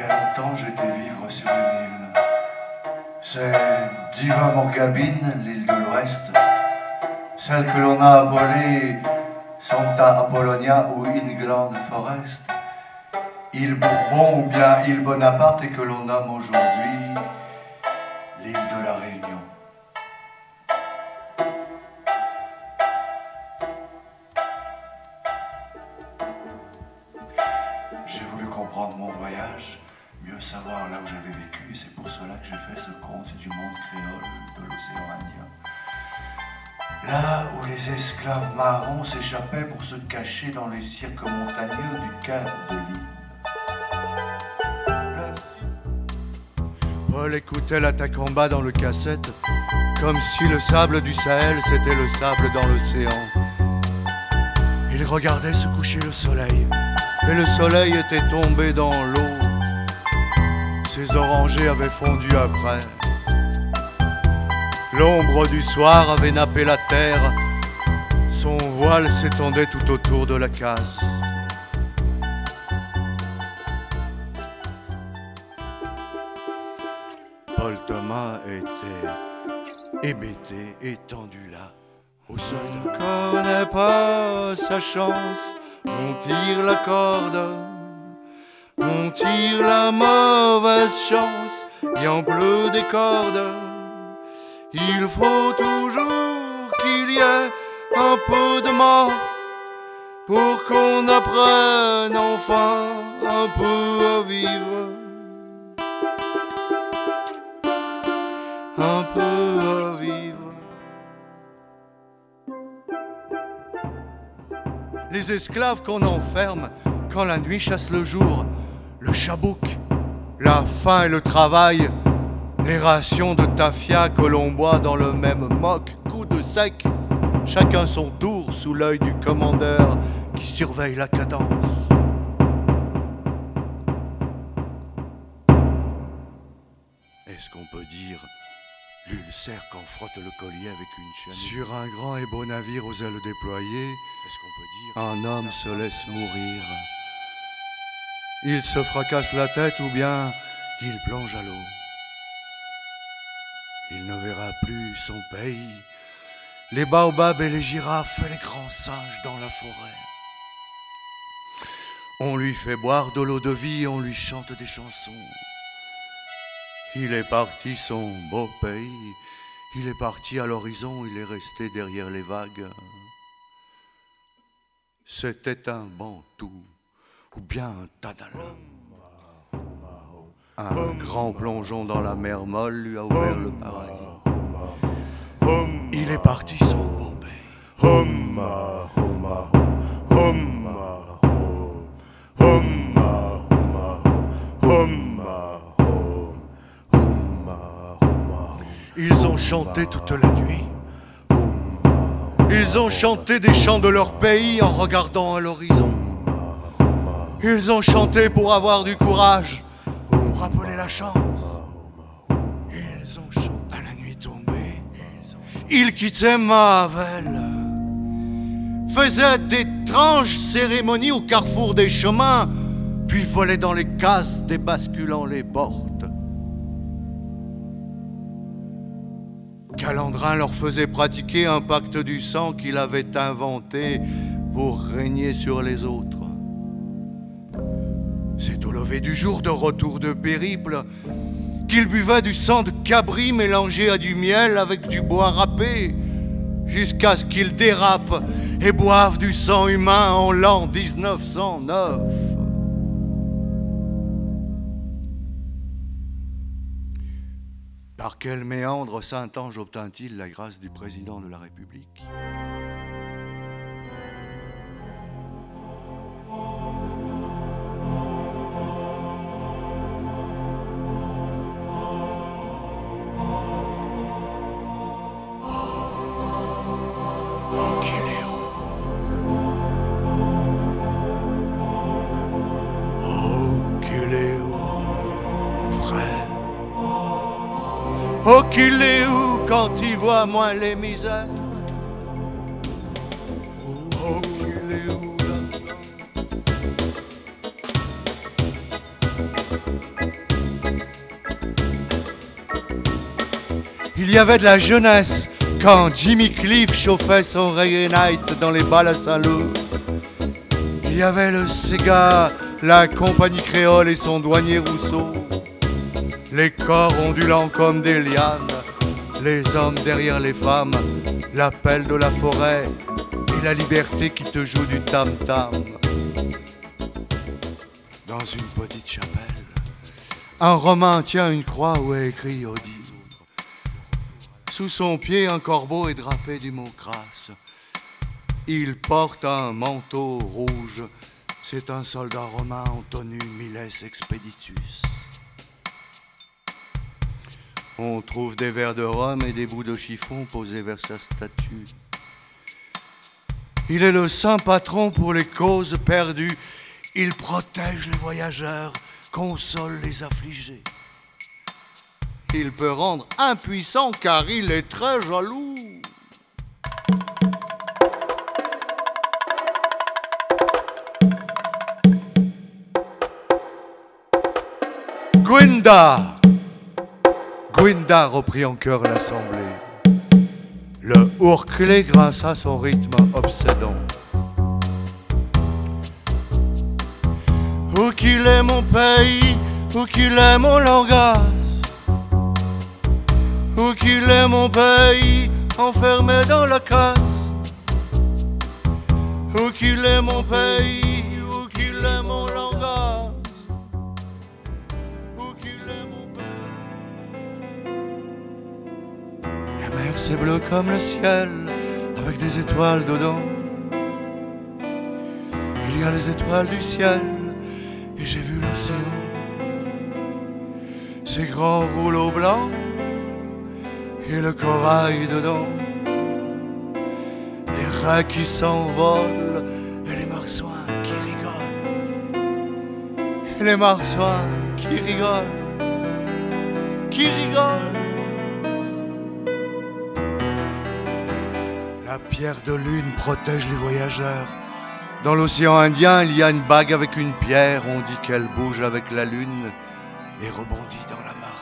y a longtemps, j'étais vivre sur une île. C'est Diva Morgabine, l'île de l'Ouest, celle que l'on a appelée Santa Apollonia ou England Forest, île Bourbon ou bien île Bonaparte et que l'on nomme aujourd'hui l'île de la Réunion. J'ai voulu comprendre mon voyage, mieux savoir là où j'avais vécu, et c'est pour cela que j'ai fait ce conte du monde créole de l'océan Indien. Là où les esclaves marrons s'échappaient pour se cacher dans les cirques montagneux du Cap de l'île. Paul écoutait l'attaque en bas dans le cassette, comme si le sable du Sahel c'était le sable dans l'océan. Il regardait se coucher le soleil, et le soleil était tombé dans l'eau. Ses orangers avaient fondu après. L'ombre du soir avait nappé la terre. Son voile s'étendait tout autour de la casse. Paul Thomas était hébété, étendu là, au sol. On ne connaît pas sa chance, on tire la corde. On tire la mauvaise chance, il en pleut des cordes. Il faut toujours qu'il y ait un peu de mort pour qu'on apprenne enfin un peu à vivre. Un peu à vivre. Les esclaves qu'on enferme quand la nuit chasse le jour, le chabouk, la faim et le travail, les rations de tafia que l'on boit dans le même moque, coup de sec, chacun son tour sous l'œil du commandeur qui surveille la cadence. Est-ce qu'on peut dire l'ulcère quand frotte le collier avec une chaîne? Sur un grand et beau navire aux ailes déployées, est-ce qu'on peut dire un homme se laisse mourir? Il se fracasse la tête ou bien il plonge à l'eau. Il ne verra plus son pays, les baobabs et les girafes et les grands singes dans la forêt. On lui fait boire de l'eau de vie, on lui chante des chansons. Il est parti son beau pays, il est parti à l'horizon, il est resté derrière les vagues. C'était un bantou ou bien un tadalin. Un grand plongeon dans la mer molle lui a ouvert le paradis. Il est parti son beau pays. Ils ont chanté toute la nuit. Ils ont chanté des chants de leur pays en regardant à l'horizon. Ils ont chanté pour avoir du courage, pour appeler la chance. Ils ont chanté à la nuit tombée. Ils quittaient Mavel, faisaient d'étranges cérémonies au carrefour des chemins, puis volaient dans les cases débasculant les portes. Calandrin leur faisait pratiquer un pacte du sang qu'il avait inventé pour régner sur les autres. C'est au lever du jour de retour de périple qu'il buvait du sang de cabri mélangé à du miel avec du bois râpé, jusqu'à ce qu'il dérape et boive du sang humain en l'an 1909. Par quel méandre Saint-Ange obtint-il la grâce du président de la République? Oh, qu'il est où quand il voit moins les misères? Oh, qu'il est où là-dedans? Il y avait de la jeunesse quand Jimmy Cliff chauffait son reggae night dans les bals à Saint-Lô. Il y avait le Sega, la compagnie créole et son douanier Rousseau. Les corps ondulants comme des lianes, les hommes derrière les femmes, l'appel de la forêt et la liberté qui te joue du tam-tam. Dans une petite chapelle, un Romain tient une croix où est écrit Odile. Sous son pied, un corbeau est drapé du mot crasse. Il porte un manteau rouge. C'est un soldat romain en tenue Miles Expeditus. On trouve des verres de rhum et des bouts de chiffon posés vers sa statue. Il est le saint patron pour les causes perdues. Il protège les voyageurs, console les affligés. Il peut rendre impuissant car il est très jaloux. Gwenda! Gwenda reprit en chœur l'assemblée. Le ourclé grinça son rythme obsédant. Où qu'il est mon pays, où qu'il est mon langage, où qu'il est mon pays, enfermé dans la case. Où qu'il est mon pays, où qu'il est mon langage, où qu'il est mon pays. La mer c'est bleu comme le ciel, avec des étoiles dedans. Il y a les étoiles du ciel, et j'ai vu l'océan. Ces grands rouleaux blancs et le corail dedans, les rats qui s'envolent et les marsouins qui rigolent, et les marsouins qui rigolent, qui rigolent. La pierre de lune protège les voyageurs. Dans l'océan Indien, il y a une bague avec une pierre, on dit qu'elle bouge avec la lune et rebondit dans la marée.